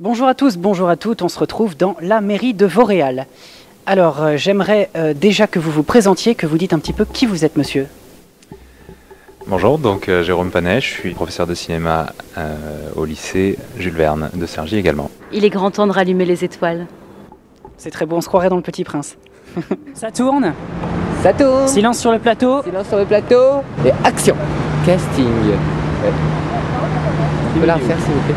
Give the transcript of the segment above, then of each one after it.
Bonjour à tous, bonjour à toutes, on se retrouve dans la mairie de Vauréal. Alors, j'aimerais déjà que vous vous présentiez, que vous dites un petit peu qui vous êtes, monsieur. Bonjour, donc Jérôme Panet, je suis professeur de cinéma au lycée Jules Verne de Cergy également. Il est grand temps de rallumer les étoiles. C'est très beau, on se croirait dans Le Petit Prince. Ça tourne. Ça tourne. Silence sur le plateau. Silence sur le plateau. Et action. Casting. Ouais. On peut la refaire s'il vous plaît.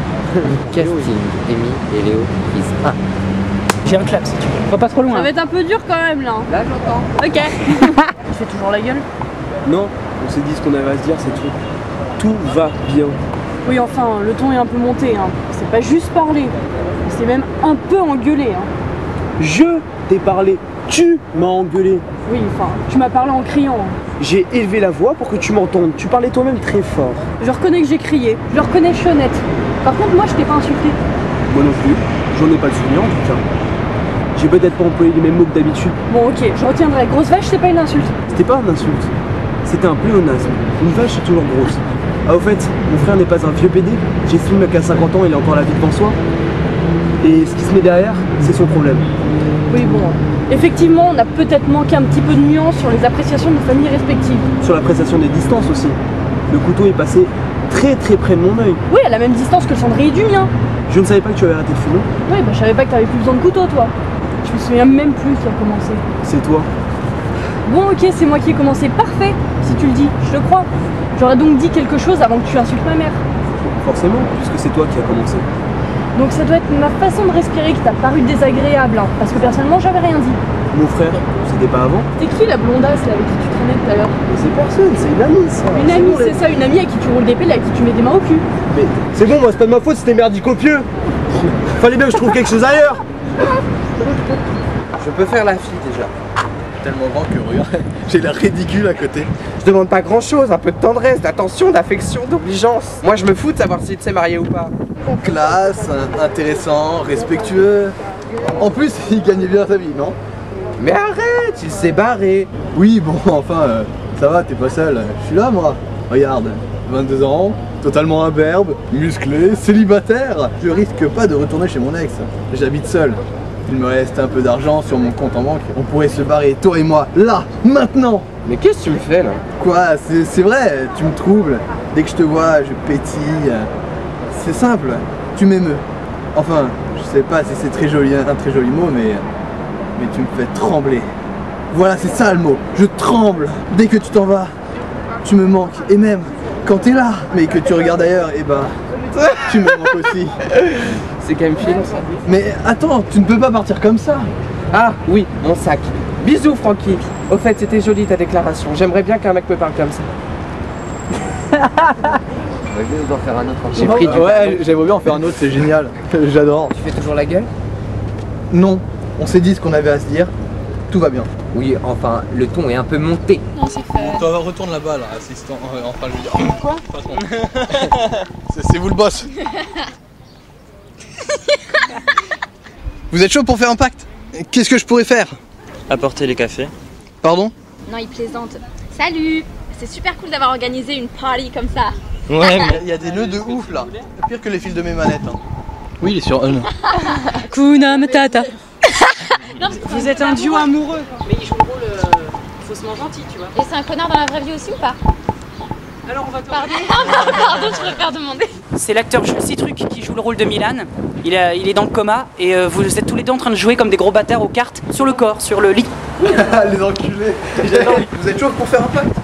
Casting. Amy et Léo, prise 1. J'ai un clap si tu veux. Va pas trop loin. Ça va être un peu dur quand même là. Là j'entends. Ok. Tu fais toujours la gueule? Non, on s'est dit ce qu'on avait à se dire, c'est tout. Tout va bien. Oui, enfin, le ton est un peu monté. Hein. C'est pas juste parler, c'est même un peu engueulé. Hein. Je t'ai parlé, tu m'as engueulé. Oui, enfin, tu m'as parlé en criant. J'ai élevé la voix pour que tu m'entendes. Tu parlais toi-même très fort. Je reconnais que j'ai crié. Je le reconnais, je suis honnête. Par contre, moi, je t'ai pas insulté. Moi non plus. J'en ai pas de souvenir en tout cas. J'ai peut-être pas employé les mêmes mots que d'habitude. Bon, ok, je retiendrai. Grosse vache, c'est pas une insulte. C'était pas un insulte. C'était un pléonasme. Une vache est toujours grosse. Ah au fait, mon frère n'est pas un vieux pédé. J'estime qu'à 50 ans, il a encore la vie devant soi. Et ce qui se met derrière, c'est son problème. Oui, bon. Effectivement, on a peut-être manqué un petit peu de nuance sur les appréciations de nos familles respectives. Sur l'appréciation des distances aussi. Le couteau est passé très près de mon œil. Oui, à la même distance que le cendrier du mien. Je ne savais pas que tu avais arrêté de fumer. Oui, bah je savais pas que t'avais plus besoin de couteau, toi. Je me souviens même plus qui a commencé. C'est toi. Bon, ok, c'est moi qui ai commencé. Parfait, si tu le dis, je te crois. J'aurais donc dit quelque chose avant que tu insultes ma mère. Forcément, puisque c'est toi qui as commencé. Donc ça doit être ma façon de respirer qui t'a paru désagréable, hein, parce que personnellement, j'avais rien dit. Mon frère, c'était pas avant. C'était qui la blondasse là, avec qui tu traînais tout à l'heure? Mais c'est personne, c'est une amie ça. Une amie, bon, c'est ça, une amie à qui tu roules des pelles, à qui tu mets des mains au cul. Mais c'est bon, moi c'est pas de ma faute, c'était merdique au pieu. Fallait bien que je trouve quelque chose ailleurs. Je peux faire la fille déjà. Tellement grand que regarde, j'ai l'air ridicule à côté. Je demande pas grand chose, un peu de tendresse, d'attention, d'affection, d'obligeance. Moi je me fous de savoir si tu sais marier ou pas. Classe, intéressant, respectueux. En plus, il gagnait bien sa vie, non? Mais arrête, il s'est barré. Oui, bon, enfin, ça va, t'es pas seul. Je suis là, moi. Regarde, 22 ans, totalement imberbe, musclé, célibataire. Je risque pas de retourner chez mon ex. J'habite seul. Il me reste un peu d'argent sur mon compte en banque. On pourrait se barrer, toi et moi, là, maintenant. Mais qu'est-ce que tu me fais là? Quoi, c'est vrai, tu me troubles. Dès que je te vois, je pétille. C'est simple, tu m'émeus. Enfin, je sais pas si c'est très joli, un très joli mot, mais tu me fais trembler. Voilà, c'est ça le mot. Je tremble. Dès que tu t'en vas, tu me manques. Et même quand t'es là, mais que tu regardes ailleurs, et ben, tu me manques aussi. C'est quand même film ça. Mais attends, tu ne peux pas partir comme ça. Ah oui, mon sac. Bisous Francky. Au fait, c'était joli ta déclaration. J'aimerais bien qu'un mec me parle comme ça. Je dois en faire un autre. J'ai pris du... Ouais, j'aimerais bien en faire un autre, c'est génial. J'adore. Tu fais toujours la gueule? Non, on s'est dit ce qu'on avait à se dire. Tout va bien. Oui, enfin, le ton est un peu monté. Non, c'est fait. On retourne là-bas, là, assistant. Enfin, je veux dire. Quoi? C'est vous le boss. Vous êtes chaud pour faire un pacte? Qu'est-ce que je pourrais faire? Apporter les cafés. Pardon? Non, il plaisante. Salut! C'est super cool d'avoir organisé une party comme ça. Ouais, mais Il y a des nœuds de ouf là. Pire que les fils de mes manettes. Hein. Oui, il est sur un. Kuna Matata. Vous êtes un duo amoureux. Mais il joue le rôle faussement gentil, tu vois. Et c'est un connard dans la vraie vie aussi ou pas? Alors on va te Pardon, pardon, je préfère demander. C'est l'acteur Jules Citruc qui joue le rôle de Milan. Il est dans le coma et vous êtes tous les deux en train de jouer comme des gros bâtards aux cartes sur le corps, sur le lit. Les enculés. Vous êtes chaud pour faire un pacte?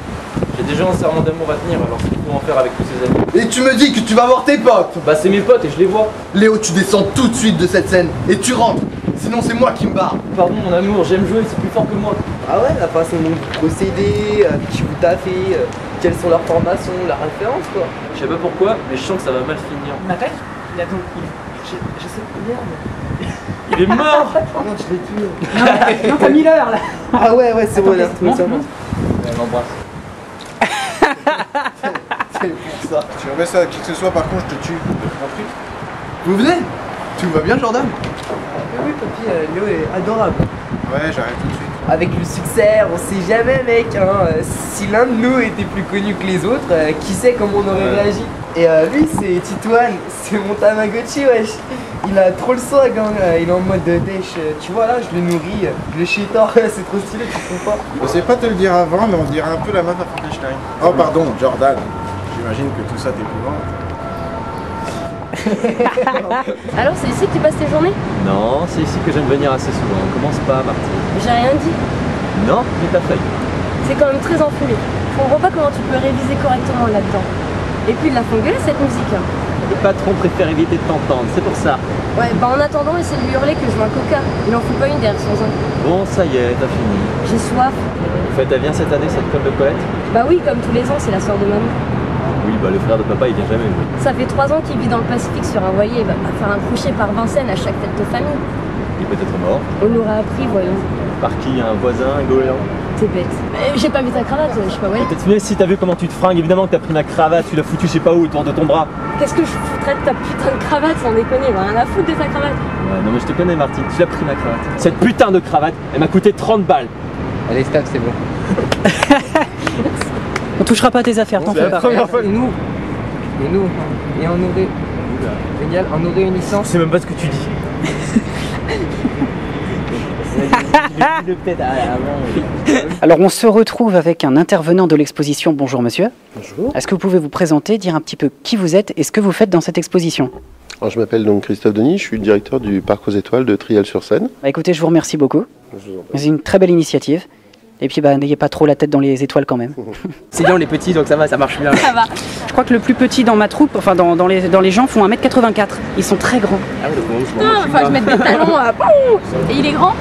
j'ai déjà un serment d'amour à tenir, alors c'est pour en faire avec tous ses amis. Et tu me dis que tu vas voir tes potes. Bah c'est mes potes et je les vois. Léo, tu descends tout de suite de cette scène et tu rentres. Sinon c'est moi qui me barre. Pardon mon amour, j'aime jouer, c'est plus fort que moi. Ah ouais, la façon dont vous procédez, qui vous taffez, quelles sont leurs formations, leurs références quoi. Je sais pas pourquoi, mais je sens que ça va mal finir. Il m'appelle. Il a donc. Je sais pas. Merde. Il est mort. Oh non, je l'ai tué. Non, t'as mis l'heure là. Ah ouais, c'est bon, là, montre, ça. montre. Elle m'embrasse. C'est pour ça. Tu remets ça à qui que ce soit, par contre, je te tue. Vous venez? Tout va bien Jordan? Oui, papy, Léo est adorable. Ouais, j'arrive tout de suite. Avec le succès, on sait jamais, mec. Hein. Si l'un de nous était plus connu que les autres, qui sait comment on aurait réagi. Et lui, c'est Titoine, c'est mon Tamagotchi, wesh. Il a trop le swag, hein. Il est en mode dèche. Tu vois là, je le nourris, le chétor, c'est trop stylé, tu trouves pas? Je sais pas te le dire avant, mais on dirait un peu la meuf à Frankenstein. Oh pardon, Jordan. J'imagine que tout ça t'épouvante. Alors, c'est ici que tu passes tes journées? Non, c'est ici que j'aime venir assez souvent. Commence pas, Martine. J'ai rien dit. Non, mais t'as failli. C'est quand même très enfoulé. Je comprends pas comment tu peux réviser correctement là-dedans. Et puis, ils la font gueuler cette musique. Hein. Le patron préfère éviter de t'entendre, c'est pour ça. Ouais, bah en attendant, essaie de lui hurler que je veux un coca. Il en fout pas une derrière son zin. Bon, ça y est, t'as fini. J'ai soif. En fait, elle vient cette année, cette club de Colette? Bah oui, comme tous les ans, c'est la sœur de maman. Oui, bah le frère de papa, il vient jamais. Ça fait 3 ans qu'il vit dans le Pacifique sur un voilier. Il va pas faire un crochet par Vincennes à chaque fête de famille. Il est peut-être mort. On l'aura appris, voyons. Par qui? Un voisin, un goéland? T'es bête. J'ai pas vu ta cravate, je sais pas où elle est. Peut-être mieux si t'as vu comment tu te fringues, évidemment que t'as pris ma cravate, tu l'as foutu je sais pas où autour de ton bras. Qu'est-ce que je foutrais de ta putain de cravate sans déconner? Va rien à foutre de ta cravate. Ouais, non mais je te connais Martine, tu l'as pris ma cravate. Cette putain de cravate, elle m'a coûté 30 balles. Allez, stop, c'est bon. On touchera pas à tes affaires, t'en fais pas. Et nous, et on aurait... Génial, on aurait une licence. Je sais même pas ce que tu dis. Alors on se retrouve avec un intervenant de l'exposition. Bonjour monsieur. Bonjour. Est-ce que vous pouvez vous présenter, dire un petit peu qui vous êtes et ce que vous faites dans cette exposition? Alors, je m'appelle donc Christophe Denis, je suis le directeur du Parc aux Étoiles de Triel-sur-Seine. Bah écoutez, je vous remercie beaucoup. Je vous en prie. C'est une très belle initiative. Et puis bah n'ayez pas trop la tête dans les étoiles quand même. C'est bien, on est petits, donc ça va, ça marche bien. Ça va. Je crois que le plus petit dans ma troupe, enfin dans les gens font 1m84. Ils sont très grands. Ah oui, bon, Putain, faut que je mette des talons. Et il est grand?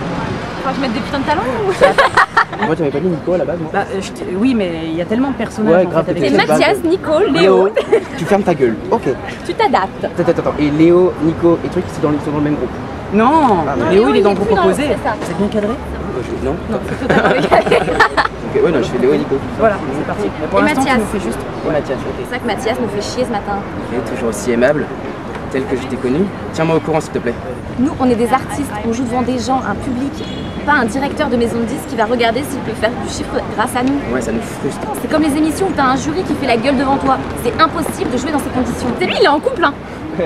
Faut que je mette des putains de talons. Moi, tu avais pas dit Nico à la base, non? Bah, oui, mais il y a tellement de personnages. Ouais, en grave, fait, avec C'est les- Mathias, Nico, Léo. Tu fermes ta gueule. Ok. Tu t'adaptes. Attends. Et Léo, Nico et truc, ils sont dans le même groupe. Non, Léo il est dans le groupe plus opposé. c'est ça. C'est bien cadré? Non. Non, c'est totalement égalé. Ok, ouais, non, je fais Léo et Nico. Voilà, c'est parti. Mais pour Et l'instant, tu Mathias. nous fais juste. Ouais, Mathias, ok. C'est vrai que Mathias nous fait chier ce matin. Ok, toujours aussi aimable, tel que je t'ai connu. Tiens-moi au courant, s'il te plaît. Nous, on est des artistes, on joue devant des gens, un public, pas un directeur de maison de disques qui va regarder s'il peut faire du chiffre grâce à nous. Ouais, ça nous frustre. C'est comme les émissions où t'as un jury qui fait la gueule devant toi. C'est impossible de jouer dans ces conditions. C'est lui, il est en couple, hein.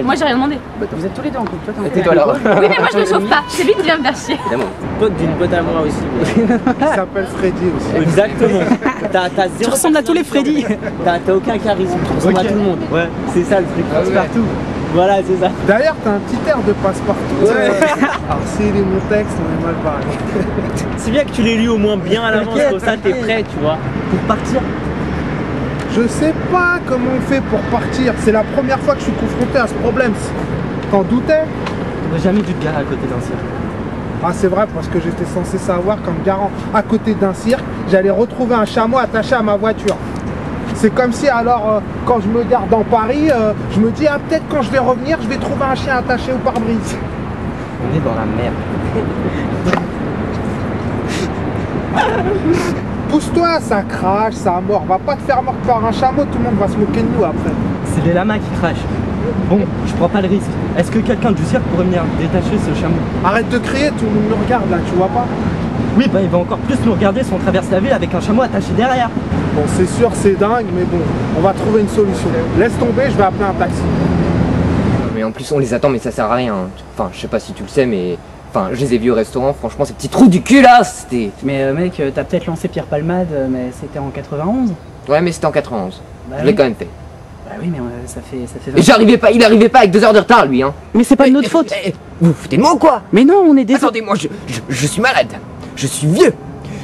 Moi, j'ai rien demandé. Vous êtes tous les deux en couple. Toi, t'en fais Tais-toi un. alors. Oui, mais moi, je me chauffe pas. C'est lui qui vient me faire chier. Évidemment. Pote d'une pote à moi aussi. Il s'appelle Freddy aussi. Exactement. T'as Tu zéro. ressembles à tous les Freddy. T'as aucun charisme, tu ressembles à tout le monde. Ouais, c'est ça le truc, passe-partout. Voilà, c'est ça. D'ailleurs, t'as un petit air de passe-partout. Alors, s'il est mon texte, on est mal parlé. C'est bien que tu l'aies lu au moins bien à l'avance, comme ça t'es prêt, tu vois, pour partir. Je sais pas comment on fait pour partir. C'est la première fois que je suis confronté à ce problème. T'en doutais? T'aurais jamais dû te garer à côté d'un cirque. Ah, c'est vrai, parce que j'étais censé savoir qu'en me garant à côté d'un cirque, j'allais retrouver un chameau attaché à ma voiture. C'est comme si alors, quand je me gare dans Paris, je me dis, ah, peut-être quand je vais revenir, je vais trouver un chien attaché au pare-brise. On est dans la merde. Pousse-toi, ça crache, ça mord. Va pas te faire mordre par un chameau, tout le monde va se moquer de nous après. C'est les lamas qui crachent. Bon, je prends pas le risque. Est-ce que quelqu'un du cirque pourrait venir détacher ce chameau? Arrête de crier, tout le monde nous regarde là, tu vois pas? Oui, bah il va encore plus nous regarder si on traverse la ville avec un chameau attaché derrière. Bon, c'est sûr, c'est dingue, mais bon, on va trouver une solution. Laisse tomber, je vais appeler un taxi. Mais en plus, on les attend, mais ça sert à rien. Enfin, je sais pas si tu le sais, mais... Enfin, je les ai vus au restaurant, franchement, ces petits trous du cul là, c'était... Mais mec, t'as peut-être lancé Pierre Palmade, mais c'était en 91. Ouais, mais c'était en 91. Bah Je oui. l'ai quand même fait. Bah oui, mais ça fait Et j'arrivais pas, il arrivait pas avec 2 heures de retard, lui, hein. Mais c'est pas de notre faute. Vous vous foutez de moi ou quoi? Mais non, on est des. Attendez, moi, je suis malade. Je suis vieux.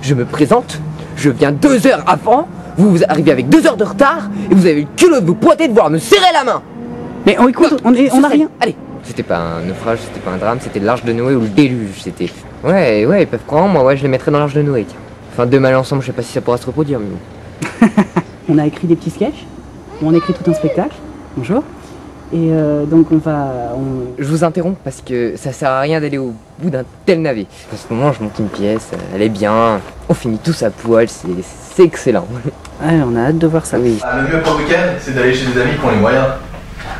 Je me présente, je viens 2 heures avant, vous arrivez avec 2 heures de retard, et vous avez le culot de vous pointer, de voir me serrer la main. Mais écoute, on a rien. Allez. C'était pas un naufrage, c'était pas un drame, c'était l'Arche de Noé ou le déluge, c'était... Ouais, ils peuvent croire en moi, ouais, je les mettrais dans l'Arche de Noé, tiens. Enfin, 2 mal ensemble, je sais pas si ça pourra se reproduire, mais bon. On a écrit des petits sketchs, on a écrit tout un spectacle. Bonjour. Et donc Je vous interromps parce que ça sert à rien d'aller au bout d'un tel navet. Parce que moi, je monte une pièce, elle est bien, on finit tous à poil, c'est excellent. Ouais, on a hâte de voir ça. Oui. Ah, le mieux pour le week-end, c'est d'aller chez des amis qui ont les moyens.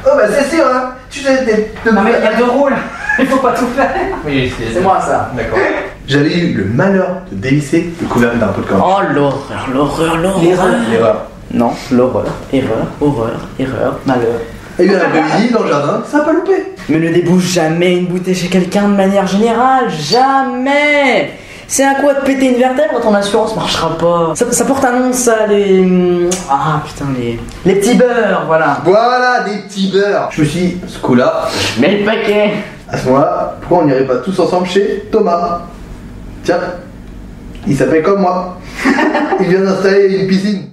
Oh bah c'est sûr, hein. Tu sais, Non mais il y a 2 rôles, il faut pas tout faire. Oui, C'est moi ça. D'accord. J'avais eu le malheur de dévisser le couvercle d'un pot de corps. Oh l'horreur. L'erreur. Non, l'horreur, erreur, horreur, erreur, malheur. Et bien l'après-midi, dans le jardin, ça a pas loupé. Mais ne débouche jamais une bouteille chez quelqu'un de manière générale, jamais. C'est à quoi de péter une vertèbre, ton assurance marchera pas. Ça porte un nom, ça, les... Ah putain, les petits beurres, voilà. Voilà, des petits beurres. Je me suis dit, ce coup-là, je mets le paquet. À ce moment-là, pourquoi on n'irait pas tous ensemble chez Thomas? Tiens, il s'appelle comme moi. Il vient d'installer une piscine.